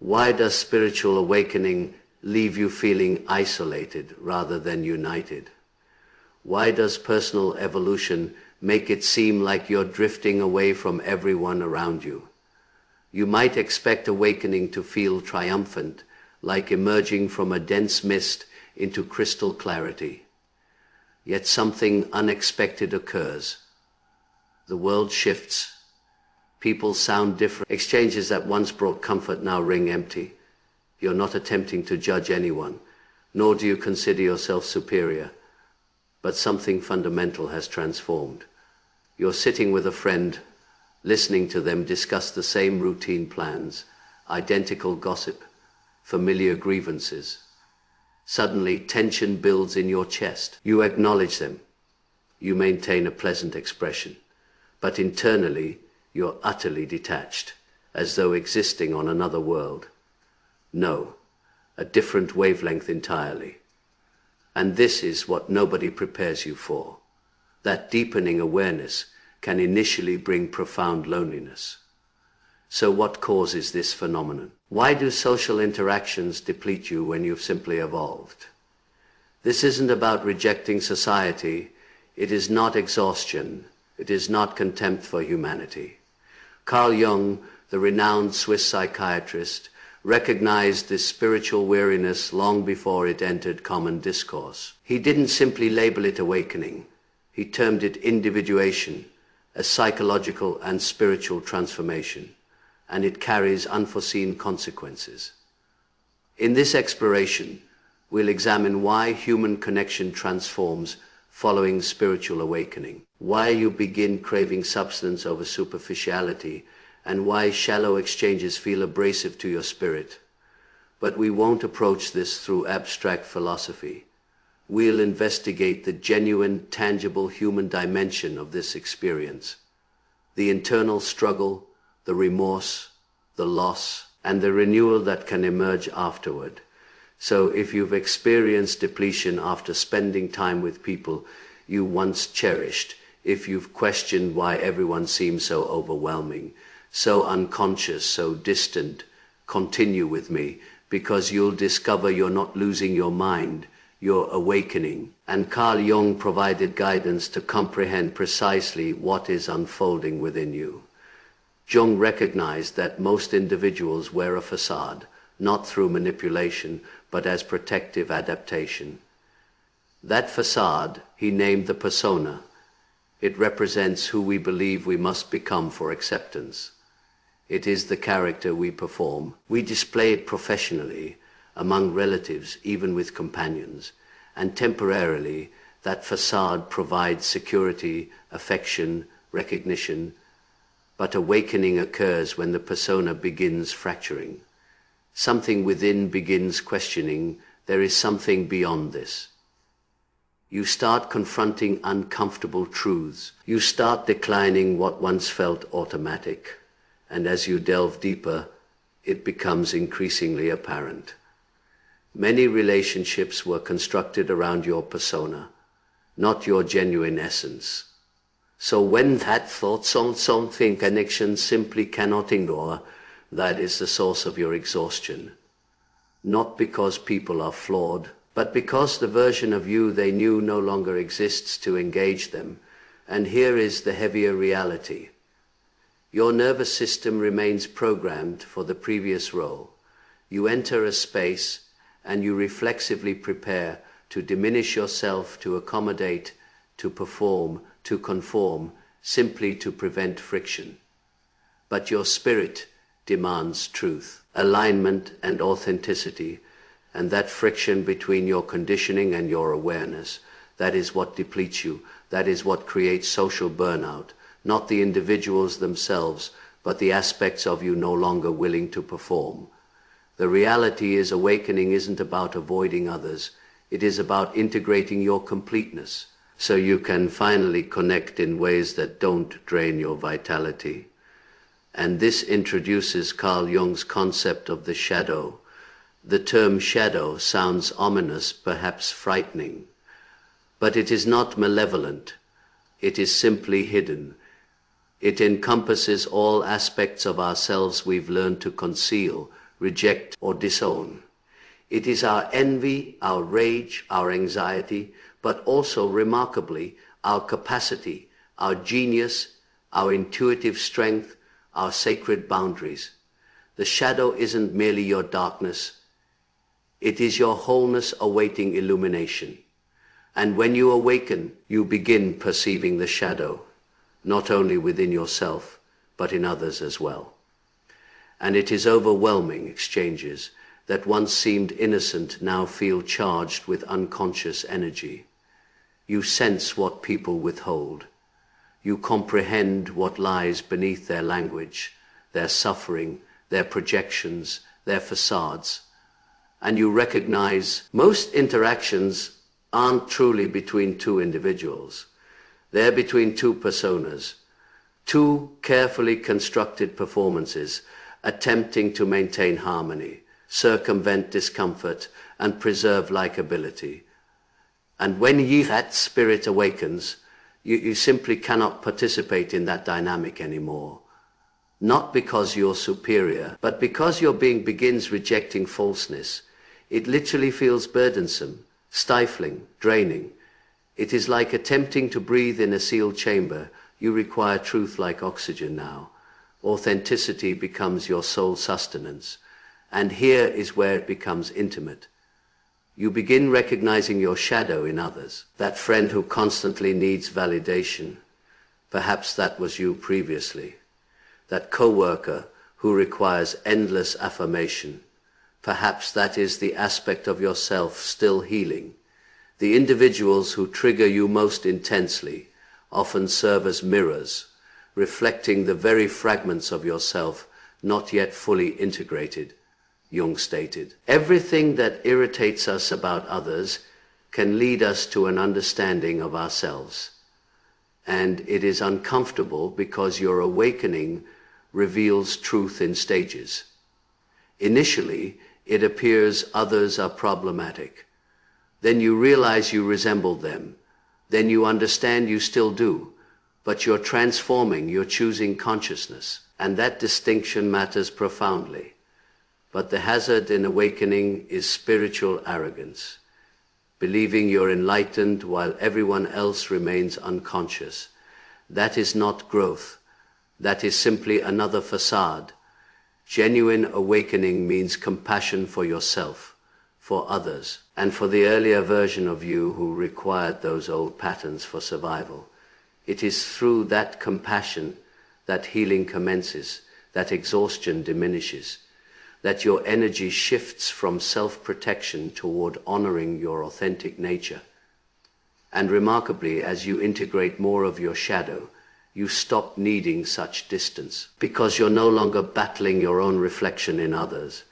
Why does spiritual awakening leave you feeling isolated rather than united? Why does personal evolution make it seem like you're drifting away from everyone around you? You might expect awakening to feel triumphant, like emerging from a dense mist into crystal clarity. Yet something unexpected occurs. The world shifts. People sound different. Exchanges that once brought comfort now ring empty. You're not attempting to judge anyone, nor do you consider yourself superior. But something fundamental has transformed. You're sitting with a friend, listening to them discuss the same routine plans, identical gossip, familiar grievances. Suddenly, tension builds in your chest. You acknowledge them. You maintain a pleasant expression. But internally, you're utterly detached, as though existing on another world. No, a different wavelength entirely. And this is what nobody prepares you for. That deepening awareness can initially bring profound loneliness. So what causes this phenomenon? Why do social interactions deplete you when you've simply evolved? This isn't about rejecting society. It is not exhaustion. It is not contempt for humanity. Carl Jung, the renowned Swiss psychiatrist, recognized this spiritual weariness long before it entered common discourse. He didn't simply label it awakening. He termed it individuation, a psychological and spiritual transformation, and it carries unforeseen consequences. In this exploration, we'll examine why human connection transforms following spiritual awakening, why you begin craving substance over superficiality, and why shallow exchanges feel abrasive to your spirit. But we won't approach this through abstract philosophy. We'll investigate the genuine, tangible human dimension of this experience, the internal struggle, the remorse, the loss, and the renewal that can emerge afterward. So if you've experienced depletion after spending time with people you once cherished, if you've questioned why everyone seems so overwhelming, so unconscious, so distant, continue with me, because you'll discover you're not losing your mind, you're awakening. And Carl Jung provided guidance to comprehend precisely what is unfolding within you. Jung recognized that most individuals wear a facade, not through manipulation, but as protective adaptation. That facade he named the persona. It represents who we believe we must become for acceptance. It is the character we perform. We display it professionally, among relatives, even with companions, and temporarily that facade provides security, affection, recognition, but awakening occurs when the persona begins fracturing. Something within begins questioning, there is something beyond this. You start confronting uncomfortable truths. You start declining what once felt automatic. And as you delve deeper, it becomes increasingly apparent. Many relationships were constructed around your persona, not your genuine essence. So when that thought, something connection simply cannot ignore, that is the source of your exhaustion. Not because people are flawed, but because the version of you they knew no longer exists to engage them. And here is the heavier reality. Your nervous system remains programmed for the previous role. You enter a space and you reflexively prepare to diminish yourself, to accommodate, to perform, to conform, simply to prevent friction. But your spirit demands truth, alignment, and authenticity, and that friction between your conditioning and your awareness, that is what depletes you, that is what creates social burnout, not the individuals themselves, but the aspects of you no longer willing to perform. The reality is awakening isn't about avoiding others, it is about integrating your completeness, so you can finally connect in ways that don't drain your vitality. And this introduces Carl Jung's concept of the shadow. The term shadow sounds ominous, perhaps frightening, but it is not malevolent. It is simply hidden. It encompasses all aspects of ourselves we've learned to conceal, reject, or disown. It is our envy, our rage, our anxiety, but also, remarkably, our capacity, our genius, our intuitive strength, our sacred boundaries. The shadow isn't merely your darkness. It is your wholeness awaiting illumination. And when you awaken, you begin perceiving the shadow, not only within yourself, but in others as well. And it is overwhelming exchanges that once seemed innocent now feel charged with unconscious energy. You sense what people withhold. You comprehend what lies beneath their language, their suffering, their projections, their facades. And you recognize most interactions aren't truly between two individuals. They're between two personas, two carefully constructed performances attempting to maintain harmony, circumvent discomfort, and preserve likability. And when that spirit awakens, you simply cannot participate in that dynamic anymore. Not because you're superior, but because your being begins rejecting falseness. It literally feels burdensome, stifling, draining. It is like attempting to breathe in a sealed chamber. You require truth like oxygen now. Authenticity becomes your sole sustenance. And here is where it becomes intimate. You begin recognizing your shadow in others, that friend who constantly needs validation. Perhaps that was you previously. That co-worker who requires endless affirmation. Perhaps that is the aspect of yourself still healing. The individuals who trigger you most intensely often serve as mirrors, reflecting the very fragments of yourself not yet fully integrated. Jung stated, everything that irritates us about others can lead us to an understanding of ourselves. And it is uncomfortable because your awakening reveals truth in stages. Initially, it appears others are problematic. Then you realize you resemble them. Then you understand you still do. But you're transforming, you're choosing consciousness. And that distinction matters profoundly. But the hazard in awakening is spiritual arrogance, believing you're enlightened while everyone else remains unconscious. That is not growth. That is simply another facade. Genuine awakening means compassion for yourself, for others, and for the earlier version of you who required those old patterns for survival. It is through that compassion that healing commences, that exhaustion diminishes, that your energy shifts from self-protection toward honoring your authentic nature. And remarkably, as you integrate more of your shadow, you stop needing such distance, because you're no longer battling your own reflection in others.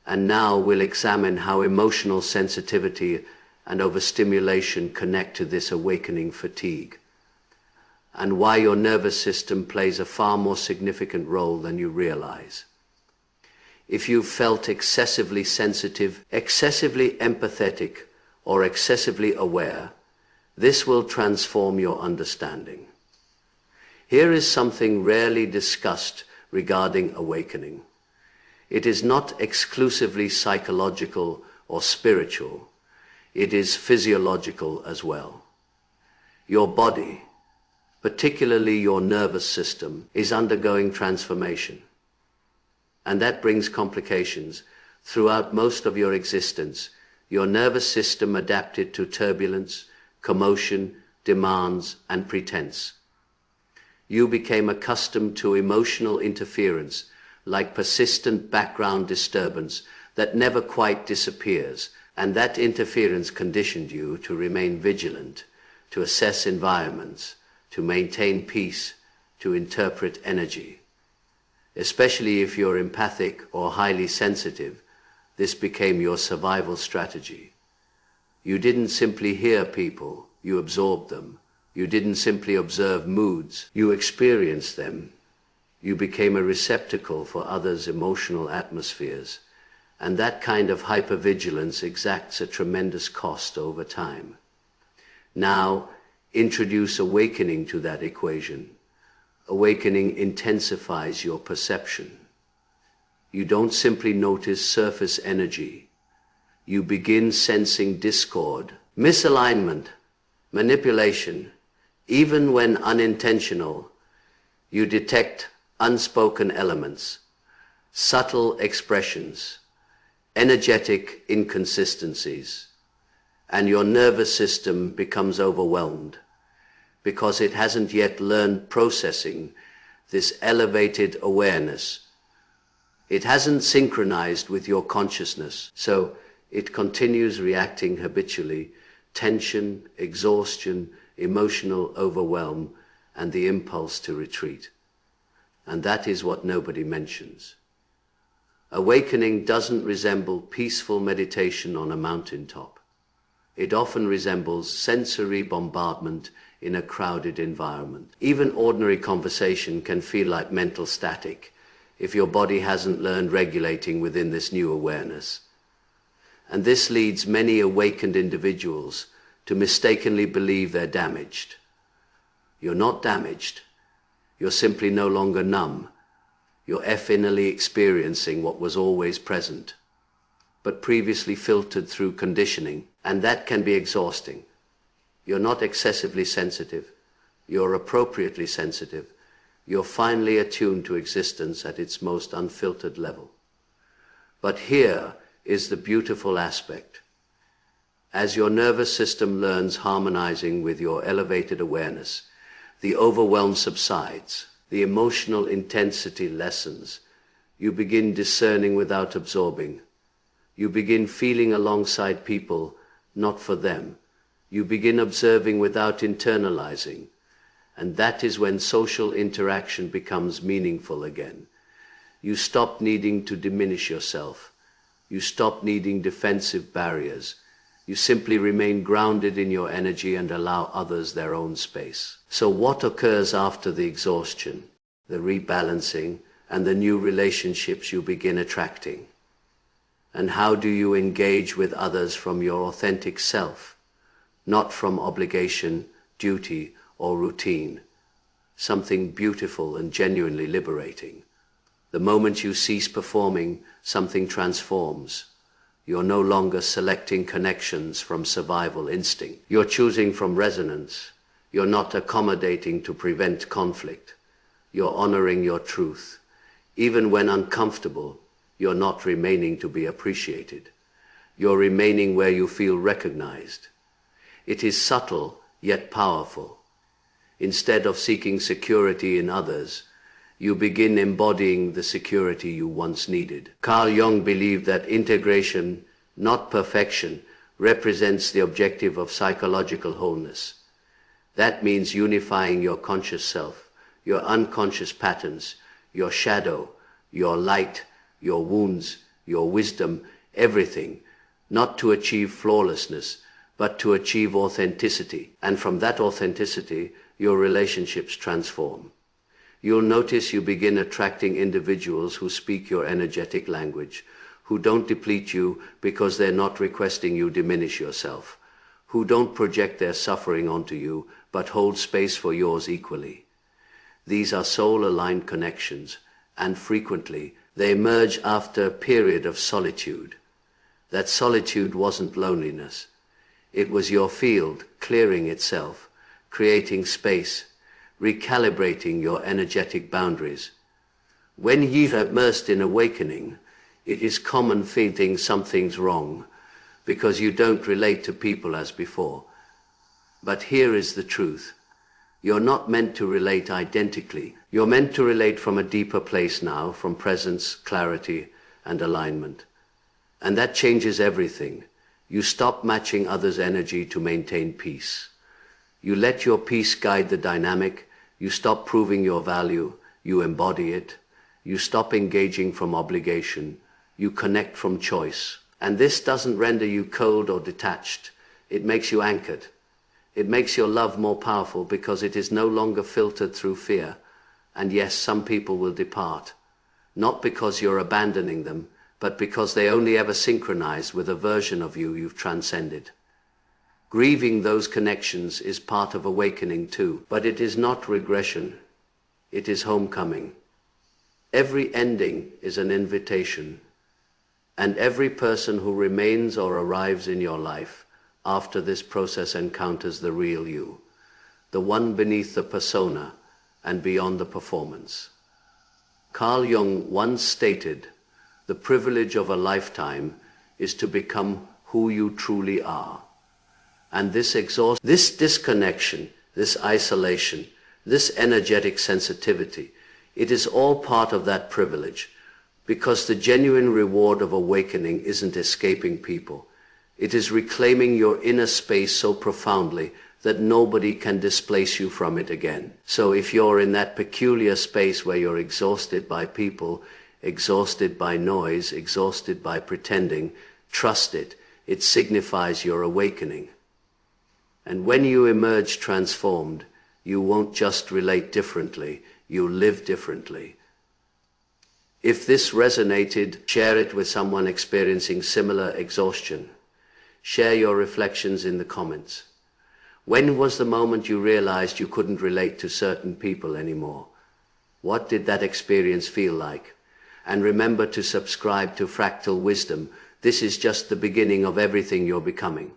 And now we'll examine how emotional sensitivity and overstimulation connect to this awakening fatigue, and why your nervous system plays a far more significant role than you realize. If you've felt excessively sensitive, excessively empathetic, or excessively aware, this will transform your understanding. Here is something rarely discussed regarding awakening. It is not exclusively psychological or spiritual. It is physiological as well. Your body, particularly your nervous system, is undergoing transformation. And that brings complications. Throughout most of your existence, your nervous system adapted to turbulence, commotion, demands, and pretense. You became accustomed to emotional interference, like persistent background disturbance that never quite disappears, and that interference conditioned you to remain vigilant, to assess environments, to maintain peace, to interpret energy. Especially if you're empathic or highly sensitive, this became your survival strategy. You didn't simply hear people, you absorbed them. You didn't simply observe moods, you experienced them. You became a receptacle for others' emotional atmospheres, and that kind of hypervigilance exacts a tremendous cost over time. Now, introduce awakening to that equation. Awakening intensifies your perception. You don't simply notice surface energy. You begin sensing discord, misalignment, manipulation. Even when unintentional, you detect unspoken elements, subtle expressions, energetic inconsistencies, and your nervous system becomes overwhelmed because it hasn't yet learned processing this elevated awareness. It hasn't synchronized with your consciousness, so it continues reacting habitually, tension, exhaustion, emotional overwhelm, and the impulse to retreat. And that is what nobody mentions. Awakening doesn't resemble peaceful meditation on a mountaintop. It often resembles sensory bombardment in a crowded environment. Even ordinary conversation can feel like mental static if your body hasn't learned regulating within this new awareness. And this leads many awakened individuals to mistakenly believe they're damaged. You're not damaged. You're simply no longer numb. You're innerly experiencing what was always present, but previously filtered through conditioning, and that can be exhausting. You're not excessively sensitive. You're appropriately sensitive. You're finally attuned to existence at its most unfiltered level. But here is the beautiful aspect. As your nervous system learns harmonizing with your elevated awareness, the overwhelm subsides, the emotional intensity lessens, you begin discerning without absorbing. You begin feeling alongside people, not for them. You begin observing without internalizing. And that is when social interaction becomes meaningful again. You stop needing to diminish yourself. You stop needing defensive barriers. You simply remain grounded in your energy and allow others their own space. So what occurs after the exhaustion, the rebalancing, and the new relationships you begin attracting? And how do you engage with others from your authentic self, not from obligation, duty, or routine? Something beautiful and genuinely liberating. The moment you cease performing, something transforms. You're no longer selecting connections from survival instinct. You're choosing from resonance. You're not accommodating to prevent conflict. You're honoring your truth. Even when uncomfortable, you're not remaining to be appreciated. You're remaining where you feel recognized. It is subtle, yet powerful. Instead of seeking security in others, you begin embodying the security you once needed. Carl Jung believed that integration, not perfection, represents the objective of psychological wholeness. That means unifying your conscious self, your unconscious patterns, your shadow, your light, your wounds, your wisdom, everything, not to achieve flawlessness, but to achieve authenticity. And from that authenticity, your relationships transform. You'll notice you begin attracting individuals who speak your energetic language, who don't deplete you because they're not requesting you diminish yourself, who don't project their suffering onto you, but hold space for yours equally. These are soul-aligned connections, and frequently they emerge after a period of solitude. That solitude wasn't loneliness. It was your field clearing itself, creating space, recalibrating your energetic boundaries. When ye are immersed in awakening, it is common feeling something's wrong because you don't relate to people as before. But here is the truth. You're not meant to relate identically. You're meant to relate from a deeper place now, from presence, clarity, and alignment. And that changes everything. You stop matching others' energy to maintain peace. You let your peace guide the dynamic. You stop proving your value. You embody it. You stop engaging from obligation. You connect from choice. And this doesn't render you cold or detached. It makes you anchored. It makes your love more powerful because it is no longer filtered through fear. And yes, some people will depart, not because you're abandoning them, but because they only ever synchronize with a version of you you've transcended. Grieving those connections is part of awakening too, but it is not regression. It is homecoming. Every ending is an invitation, and every person who remains or arrives in your life after this process encounters the real you, the one beneath the persona and beyond the performance. Carl Jung once stated, "The privilege of a lifetime is to become who you truly are." And this disconnection, this isolation, this energetic sensitivity, it is all part of that privilege, because the genuine reward of awakening isn't escaping people. It is reclaiming your inner space so profoundly that nobody can displace you from it again. So if you're in that peculiar space where you're exhausted by people, exhausted by noise, exhausted by pretending, trust it. It signifies your awakening. And when you emerge transformed, you won't just relate differently, you live differently. If this resonated, share it with someone experiencing similar exhaustion. Share your reflections in the comments. When was the moment you realized you couldn't relate to certain people anymore? What did that experience feel like? And remember to subscribe to Fractal Wisdom. This is just the beginning of everything you're becoming.